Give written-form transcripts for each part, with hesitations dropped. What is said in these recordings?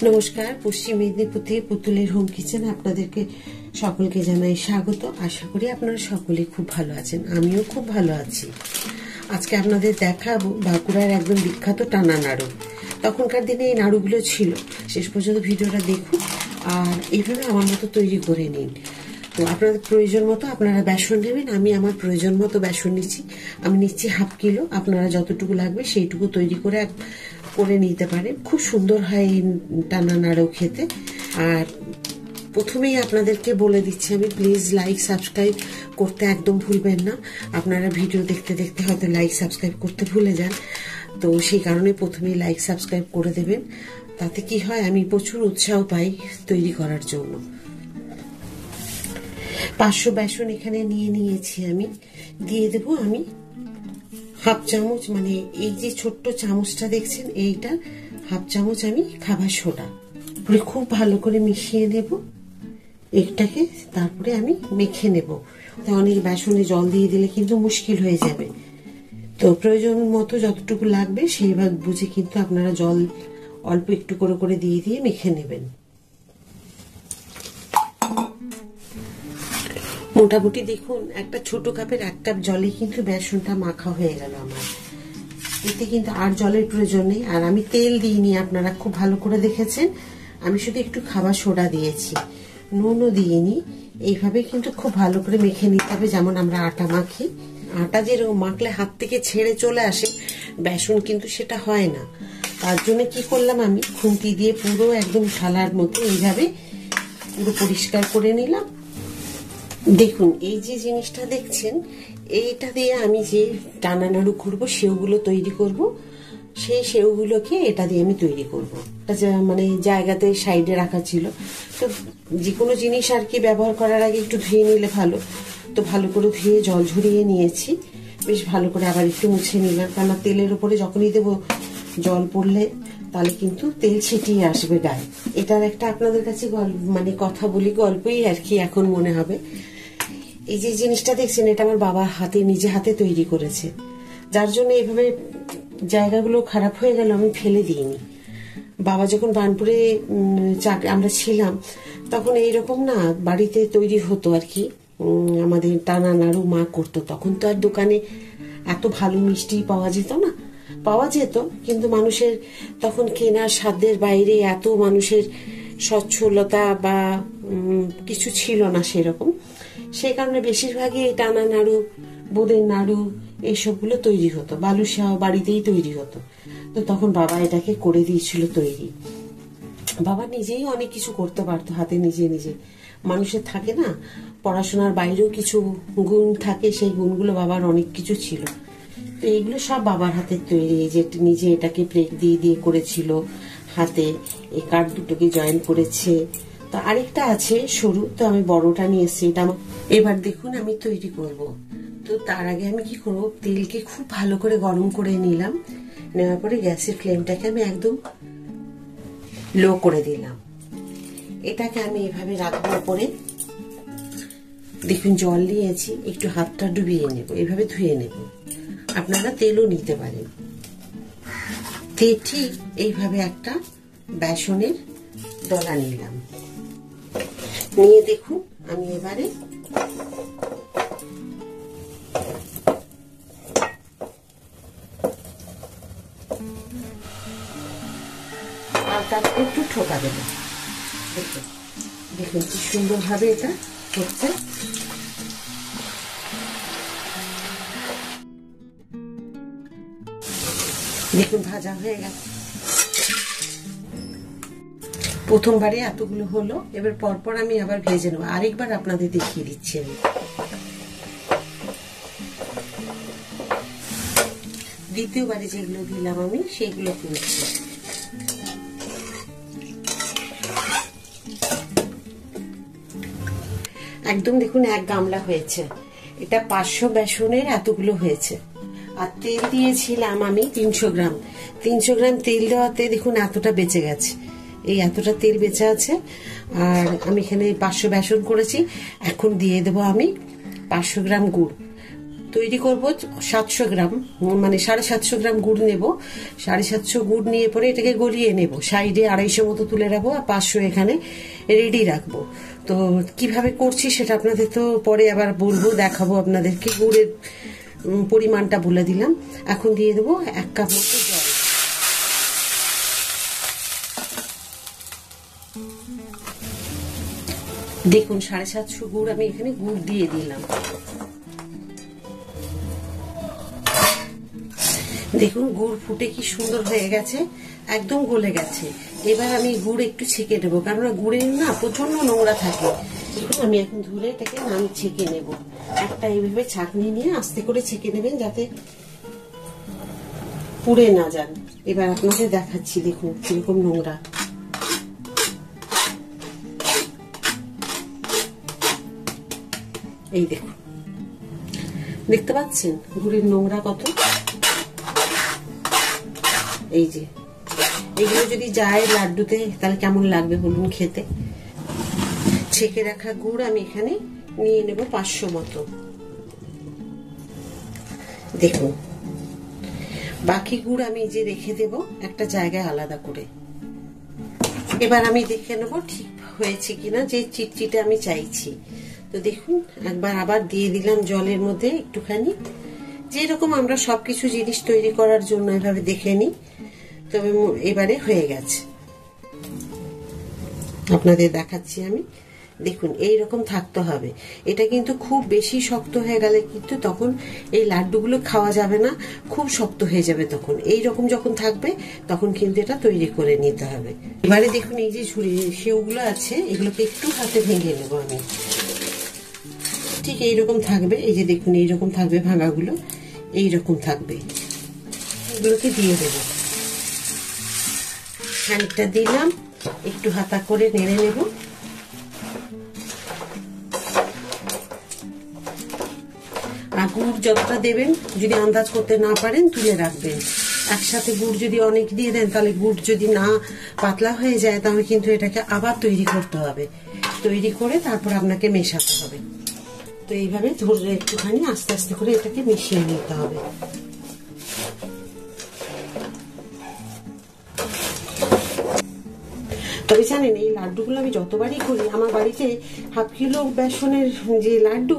নমস্কার, পশ্চিম মেদিনীপুর থেকে পুতুলের হোম কিচেন আপনাদেরকে সকলকে জানাই স্বাগত। আশা করি আপনারা সকলে খুব ভালো আছেন, আমিও খুব ভালো আছি। আজকে আপনাদের দেখাবো বাঁকুড়ার একদম বিখ্যাত টানা নাড়ু। তখনকার দিনে এই নাড়ুগুলো ছিল। শেষ পর্যন্ত ভিডিওটা দেখুন আর এইভাবে আমার মতো তৈরি করে নিন। তো আপনাদের প্রয়োজন মতো আপনারা বেসন নেবেন। আমি আমার প্রয়োজন মতো বেসন নিচ্ছি। আমি নিচ্ছি হাফ কিলো। আপনারা যতটুকু লাগবে সেইটুকু তৈরি করে নিতে পারেন। খুব সুন্দর হয় এই টানা নাড়ু খেতে। আর প্রথমেই আপনাদেরকে বলে দিচ্ছি আমি, প্লিজ লাইক সাবস্ক্রাইব করতে একদম ভুলবেন না। আপনারা ভিডিও দেখতে দেখতে হয়তো লাইক সাবস্ক্রাইব করতে ভুলে যান, তো সেই কারণে প্রথমেই লাইক সাবস্ক্রাইব করে দেবেন। তাতে কি হয়, আমি প্রচুর উৎসাহ পাই তৈরি করার জন্য। 500 বেসন এখানে নিয়ে নিয়েছি। আমি দিয়ে দেবো আমি হাফ চামচ, মানে এই যে ছোট্ট চামচটা দেখছেন এইটা হাফ চামচ আমি খাবার সোডা। খুব ভালো করে মিশিয়ে নেব এটাকে, তারপরে আমি মেখে নেব। অনেক বেসনে জল দিয়ে দিলে কিন্তু মুশকিল হয়ে যাবে। তো প্রয়োজন মতো যতটুকু লাগবে সেইভাবে বুঝে কিন্তু আপনারা জল অল্প একটু করে করে দিয়ে দিয়ে মেখে নেবেন। মোটামুটি দেখুন একটা ছোট কাপের 1 কাপ জলে কিন্তু বেসনটা মাখা হয়ে গেল আমার। এতে কিন্তু আর জলের প্রয়োজন নেই। আর আমি তেল দিইনি, আপনারা খুব ভালো করে দেখেছেন। আমি শুধু একটু খাবার সোডা দিয়েছি, নুনও দিইনি। এইভাবে কিন্তু খুব ভালো করে মেখে নিতে হবে, যেমন আমরা আটা মাখি। আটা যেরকম মাখলে হাত থেকে ছেড়ে চলে আসে, বেসন কিন্তু সেটা হয় না। তার জন্য কি করলাম, আমি খুন্তি দিয়ে পুরো একদম থালার মতো এইভাবে পুরো পরিষ্কার করে নিলাম। দেখুন এই যে জিনিসটা দেখছেন, এইটা দিয়ে আমি যে টানা নাড়ু করবো, সেওগুলো তৈরি করব। সেই সেওগুলোকে এটা দিয়ে আমি তৈরি করবো। মানে জায়গাতে সাইডে রাখা ছিল, তো যে কোনো জিনিস আর কি ব্যবহার করার আগে একটু ধুয়ে নিলে ভালো। তো ভালো করে ধুয়ে জল ঝরিয়ে নিয়েছি, বেশ ভালো করে আবার একটু মুছে নিলাম। কেননা তেলের উপরে যখনই দেবো জল পড়লে তাহলে কিন্তু তেল ছিটিয়ে আসবে গায়ে। এটার একটা আপনাদের কাছে মানে কথা বলি, গল্পই আর কি এখন মনে হবে। এই যে জিনিসটা দেখছেন, এটা আমার বাবা নিজে হাতে তৈরি করেছে, যার জন্য এইভাবে জায়গাগুলো খারাপ হয়ে গেল, আমি ফেলে দিইনি। বাবা যখন বানপুরে আমরা ছিলাম, তখন এইরকম না বাড়িতে তৈরি হতো আর কি। আমাদের টানা নাড়ু মা করতো। তখন তো আর দোকানে এত ভালো মিষ্টি পাওয়া যেত না, পাওয়া যেত কিন্তু মানুষের তখন কেনার সাধ্যের বাইরে এত মানুষের সচ্ছলতা বা কিছু ছিল না সেরকম। সেই কারণে বেশিরভাগই এই টানা নাড়ু, বোঁদের নাড়ু এইসবগুলো তৈরি হতো, বালুশাহ বাড়িতেই তৈরি হতো। তো তখন বাবা এটাকে করে দিয়েছিল তৈরি। বাবা নিজেই অনেক কিছু করতে পারতো হাতে নিজে নিজে। মানুষের থাকে না পড়াশোনার বাইরেও কিছু গুণ থাকে, সেই গুণগুলো বাবার অনেক কিছু ছিল। তো এইগুলো সব বাবার হাতের তৈরি। যে নিজে এটাকে প্লেট দিয়ে দিয়ে করেছিল হাতে, এই কাঠ দুটোকে জয়েন করেছে। তো আরেকটা আছে সরু, তো আমি বড়টা নিয়ে এসেছি। এটা এবার দেখুন আমি তৈরি করব। তো তার আগে আমি কি করবো, তেলকে খুব ভালো করে গরম করে নিলাম। নেওয়ার পরে গ্যাসের ফ্লেমটাকে আমি একদম লো করে দিলাম। এটাকে আমি এভাবে রাখবো উপরে। দেখুন জল নিয়েছি, একটু হাতটা ডুবিয়ে নেব, এভাবে ধুয়ে নেব। আপনারা তেলও নিতে পারেন। ঠিক এইভাবে একটা বেসনের দলা নিলাম, নিয়ে দেখুন আমি এবারে একটু ঠোকা দেব। দেখুন কি সুন্দর ভাবে এটা হচ্ছে। দেখুন ভাজা হয়ে গেছে। প্রথমবারে এতগুলো হলো, এবার পরপর আমি আবার ভেজে নেবো। আরেকবার আপনাদের দেখিয়ে দিচ্ছি আমি। দ্বিতীয়বারে যেগুলো দিলাম আমি সেগুলো করছি। একদম দেখুন 1 গামলা হয়েছে। এটা 500 বেসনের এতগুলো হয়েছে। আর তেল দিয়েছিলাম আমি 300 গ্রাম। 300 গ্রাম তেল দেওয়াতে দেখুন এতটা বেঁচে গেছে। এই এতটা তেল বেঁচে আছে। আর আমি এখানে 500 বেসন করেছি। এখন দিয়ে দেবো আমি 500 গ্রাম গুড়। তৈরি করব 700 গ্রাম, মানে 750 গ্রাম গুড় নেব। 750 গুড় নিয়ে পরে এটাকে গলিয়ে নেব, সাইডে 250 মতো তুলে রাখবো আর 500 এখানে রেডি রাখবো। তো কিভাবে করছি সেটা আপনাদের তো পরে আবার বলবো, দেখাবো আপনাদেরকে। গুড়ের পরিমাণটা বলে দিলাম। এখন দিয়ে দেবো 1 কাপ মতো জল। দেখুন 750 গুড় আমি এখানে গুড় দিয়ে দিলাম। দেখুন গুড় ফুটে কি সুন্দর হয়ে গেছে, একদম গলে গেছে। এবার আমি গুড় একটু ছেঁকে নেবো, কারণ গুড়ের না প্রচন্ড নোংরা থাকে। আমি এখন ধরে এটাকে ছেঁকে নেব। একটা এইভাবে ছাঁকনি নিয়ে আস্তে করে ছেঁকে নেবেন, যাতে পুড়ে না যান। এবার আপনাকে দেখাচ্ছি, দেখুন কিরকম নোংরা। এই দেখুন, দেখতে পাচ্ছেন গুড়ের নোংরা কত। এই যে এগুলো যদি যায় লাড্ডুতে তাহলে কেমন লাগবে বলুন খেতে। ছেঁকে রাখা গুড় আমি এখানে নিয়ে নেব 500 মতো। দেখুন বাকি গুড় আমি যে রেখে দেব একটা জায়গায় আলাদা করে। এবার আমি দেখে নেব ঠিক হয়েছে কিনা, যে চিটচিটে আমি চাইছি। তো দেখুন একবার আবার দিয়ে দিলাম জলের মধ্যে একটুখানি। যেরকম আমরা সবকিছু জিনিস তৈরি করার জন্য এভাবে দেখে নিই। তবে এবারে হয়ে গেছে, আপনাদের দেখাচ্ছি আমি। দেখুন এইরকম থাকতে হবে। এটা কিন্তু খুব বেশি শক্ত হয়ে গেলে কিন্তু তখন এই লাড্ডুগুলো খাওয়া যাবে না, খুব শক্ত হয়ে যাবে তখন। এইরকম যখন থাকবে তখন কিন্তু এটা তৈরি করে নিতে হবে। এবারে দেখুন এই যে সেওগুলো আছে, এগুলোকে একটু হাতে ভেঙে নেব আমি। ঠিক এইরকম থাকবে, এই যে দেখুন এইরকম থাকবে, ভাঙাগুলো এইরকম থাকবে। এগুলোকে দিয়ে দেবো, খানিকটা দিলাম, একটু হাতা করে নেড়ে নেব। আর গুড় যতটা দেবেন যদি আন্দাজ করতে না পারেন তুলে রাখবেন। একসাথে গুড় যদি অনেক দিয়ে দেন তাহলে গুড় যদি না পাতলা হয়ে যায় তাহলে কিন্তু এটাকে আবার তৈরি করতে হবে। তৈরি করে তারপর আপনাকে মেশাতে হবে। তো এইভাবে ধরে একটুখানি আস্তে আস্তে করে এটাকে মিশিয়ে নিতে হবে। তবে জানেন এই লাড্ডুগুলো আমি যতবারই করি, আমার বাড়িতে 1/2 কিলো বেসনের যে লাড্ডু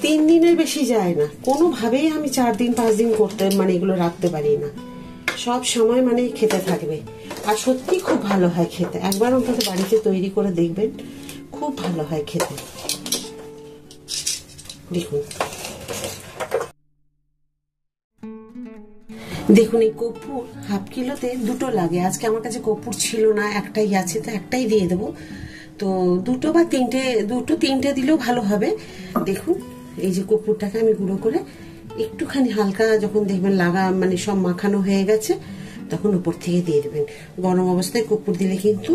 3 দিনের বেশি যায় না। কোনোভাবেই আমি 4 দিন 5 দিন করতে মানে এগুলো রাখতে পারি না। সব সময় মানে খেতে থাকবে। আর সত্যি খুব ভালো হয় খেতে। একবার অন্তত বাড়িতে তৈরি করে দেখবেন, খুব ভালো হয় খেতে। দেখুন দেখুন এই কর্পূর 1/2 কিলোতে 2টো লাগে। আজকে আমার কাছে কর্পূর ছিল না, একটাই আছে, তো একটাই দিয়ে দেবো। তো 2টো বা 3টে দিলেও ভালো হবে। দেখুন এই যে কর্পূরটাকে আমি গুঁড়ো করে একটুখানি হালকা যখন দেখবেন লাগা মানে সব মাখানো হয়ে গেছে তখন উপর থেকে দিয়ে দেবেন। গরম অবস্থায় কর্পূর দিলে কিন্তু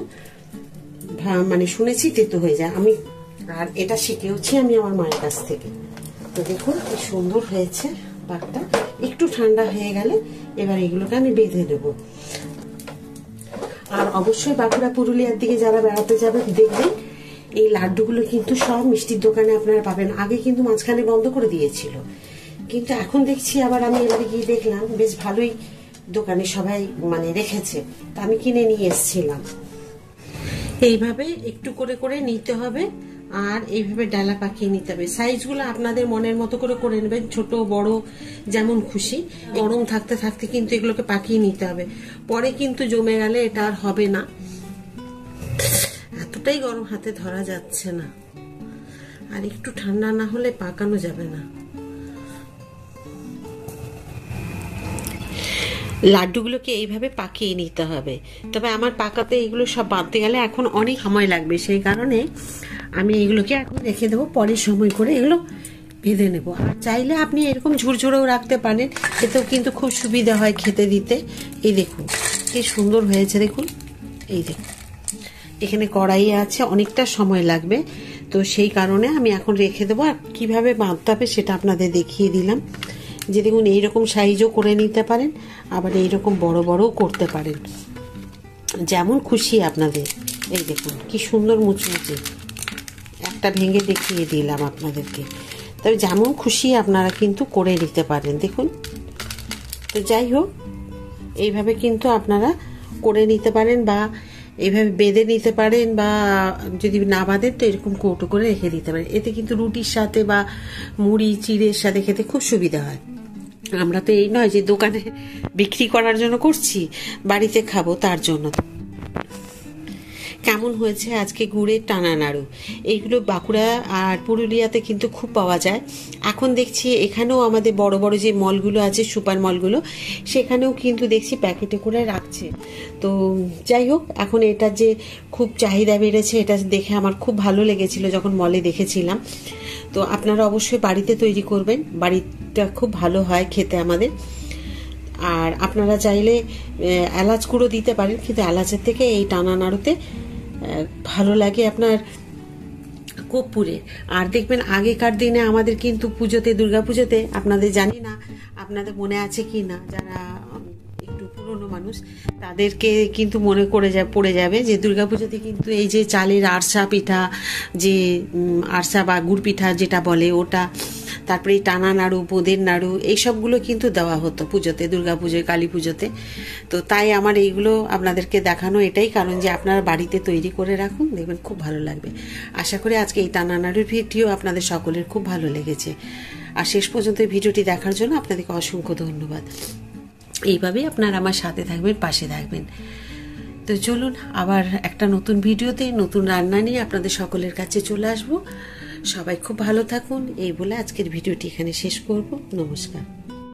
মানে শুনেছি তেতো হয়ে যায়। আমি আর এটা শিখেওছি আমি আমার মায়ের কাছ থেকে। তো দেখুন কি সুন্দর হয়েছে পাকটা। একটু ঠান্ডা হয়ে গেলে এবার এগুলোকে আমি বেঁধে দেবো। আর অবশ্যই বাঁকুড়া পুরুলিয়ার দিকে যারা বেড়াতে যাবে দেখবেন এই লাড্ডুগুলো কিন্তু সব মিষ্টির দোকানে আপনারা পাবেন। আগে কিন্তু মাঝখানে বন্ধ করে দিয়েছিল, কিন্তু এখন দেখছি আবার আমি এবারে গিয়ে দেখলাম বেশ ভালোই দোকানে সবাই মানে রেখেছে। তা আমি কিনে নিয়ে এসেছিলাম। এইভাবে একটু করে করে নিতে হবে আর এইভাবে ডালা পাকিয়ে নিতে হবে। সাইজগুলো আপনাদের মনের মতো করে নেবেন, ছোট বড় যেমন খুশি। গরম থাকতে থাকতে কিন্তু এগুলোকে পাকিয়ে নিতে হবে, পরে কিন্তু জমে গেলে এটা আর হবে না। এতটাই গরম হাতে ধরা যাচ্ছে না, আর একটু ঠান্ডা না হলে পাকানো যাবে না। লাড্ডুগুলোকে এইভাবে পাকিয়ে নিতে হবে। তবে আমার পাকাতে এগুলো সব বাঁধতে গেলে এখন অনেক সময় লাগবে, সেই কারণে আমি এগুলোকে এখন রেখে দেবো, পরে সময় করে এগুলো বেঁধে নেব। আর চাইলে আপনি এরকম ঝুরঝুরেও রাখতে পারেন, এতেও কিন্তু খুব সুবিধা হয় খেতে দিতে। এই দেখুন কি সুন্দর হয়েছে, দেখুন এই দেখুন এখানে কড়াই আছে, অনেকটা সময় লাগবে। তো সেই কারণে আমি এখন রেখে দেবো। আর কীভাবে বাঁধতে হবে সেটা আপনাদের দেখিয়ে দিলাম। যে দেখুন এইরকম সাইজও করে নিতে পারেন, আবার এইরকম বড় বড়ও করতে পারেন, যেমন খুশি আপনাদের। এই দেখুন কি সুন্দর মুচমুচে, একটা ভেঙে দেখিয়ে দিলাম আপনাদেরকে। তবে যেমন খুশি আপনারা কিন্তু করে নিতে পারেন। দেখুন, তো যাই হোক, এইভাবে কিন্তু আপনারা করে নিতে পারেন বা এইভাবে বেঁধে নিতে পারেন, বা যদি না বাঁধেন তো এরকম কৌটো করে রেখে দিতে পারেন। এতে কিন্তু রুটির সাথে বা মুড়ি চিড়ের সাথে খেতে খুব সুবিধা হয়। আমরা তো এই নয় যে দোকানে বিক্রি করার জন্য করছি, বাড়িতে খাবো তার জন্য। কেমন হয়েছে আজকে গুড়ের টানা নাড়ু? এইগুলো বাঁকুড়া আর পুরুলিয়াতে কিন্তু খুব পাওয়া যায়। এখন দেখছি এখানেও আমাদের বড় বড় যে মলগুলো আছে, সুপার মলগুলো, সেখানেও কিন্তু দেখছি প্যাকেটে করে রাখছে। তো যাই হোক, এখন এটা যে খুব চাহিদা বেড়েছে, এটা দেখে আমার খুব ভালো লেগেছিল যখন মলে দেখেছিলাম। তো আপনারা অবশ্যই বাড়িতে তৈরি করবেন, বাড়িটা খুব ভালো হয় খেতে আমাদের। আর আপনারা চাইলে এলাচ গুঁড়ো দিতে পারেন, কিন্তু এলাচের থেকে এই টানা নাড়ুতে ভালো লাগে আপনার কর্পূরে। আর দেখবেন আগেকার দিনে আমাদের কিন্তু পুজোতে, দুর্গাপুজোতে, আপনাদের জানি না আপনাদের মনে আছে কি না, যারা একটু পুরনো মানুষ তাদেরকে কিন্তু মনে পড়ে যাবে যে দুর্গাপুজোতে কিন্তু এই যে চালের আরসা পিঠা, যে আরসা বা গুড় পিঠা যেটা বলে ওটা, তারপরে এই টানা নাড়ু, বোঁদের নাড়ু, এইসবগুলো কিন্তু দেওয়া হতো পুজোতে, দুর্গাপুজোয়, কালী পুজোতে। তো তাই আমার এইগুলো আপনাদেরকে দেখানো এটাই কারণ যে আপনারা বাড়িতে তৈরি করে রাখুন, দেখবেন খুব ভালো লাগবে। আশা করি আজকে এই টানা নাড়ুর ভিডিও আপনাদের সকলের খুব ভালো লেগেছে। আর শেষ পর্যন্ত এই ভিডিওটি দেখার জন্য আপনাদেরকে অসংখ্য ধন্যবাদ। এইভাবেই আপনারা আমার সাথে থাকবেন, পাশে থাকবেন। তো চলুন আবার একটা নতুন ভিডিওতে নতুন রান্না নিয়ে আপনাদের সকলের কাছে চলে আসবো। সবাই খুব ভালো থাকুন, এই বলে আজকের ভিডিওটি এখানে শেষ করব। নমস্কার।